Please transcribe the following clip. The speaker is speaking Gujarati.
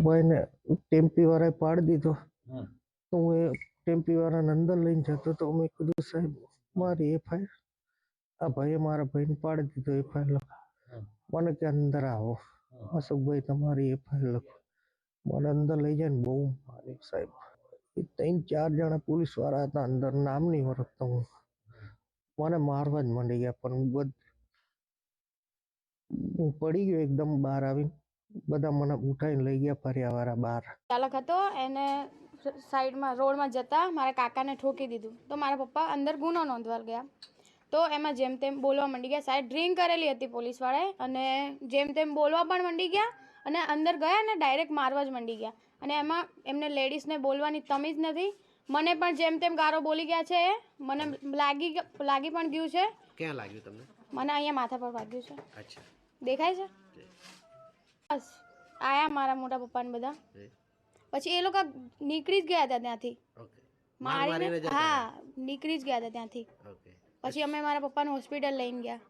ભાઈ ને ટેમ્પી વાળાએ પાડી દીધો. હમ. તો હું એ ટેમ્પી વાળાને અંદર લઈને જતો તો મેં કીધું સાહેબ મારી એફઆઈઆર આ ભાઈએ મારા ભાઈને પાડી દીધો એફઆઈઆર લખો. હમ. મને કે અંદર આવો અશોકભાઈ તમારી એફઆઈઆર લખો. મને અંદર લઈ જાય ને બહુ માર્યો સાહેબ. એ 3-4 જણા પોલીસ વાળા હતા અંદર, નામ નહીં ઓળખતો હું. મને મારવા જ માંડી ગયા પણ હું પડી ગયો એકદમ બહાર આવીને. બધા મને ઉઠાઈને લઈ ગયા ફર્યા વાળા બહાર. ચાલક હતો એને સાઈડમાં રોડમાં જતા મારા કાકાને ઠોકી દીધું તો મારા પપ્પા અંદર ગુનો નોંધવા ગયા. તો એમાં જેમ તેમ બોલવા માંડી ગયા. સાહેબ ડ્રિંક કરેલી હતી પોલીસવાળાએ અને જેમ તેમ બોલવા પણ માંડી ગયા અને અંદર ગયા ને ડાયરેક્ટ મારવા જ માંડી ગયા. અને એમાં એમને લેડીઝને બોલવાની તમીજ નથી. મને પણ જેમ તેમ ગારો બોલી ગયા છે. મને લાગી પણ ગયું છે. ક્યાં લાગ્યું તમને? મને અહીંયા માથા પર વાગ્યું છે. અચ્છા, દેખાય છે? બસ આયા મારા મોટા પપ્પા ને બધા. પછી એ લોકો નીકળી જ ગયા હતા ત્યાંથી. મારીને હા નીકળી જ ગયા હતા ત્યાંથી. પછી અમે મારા પપ્પાને હોસ્પિટલ લઈને ગયા.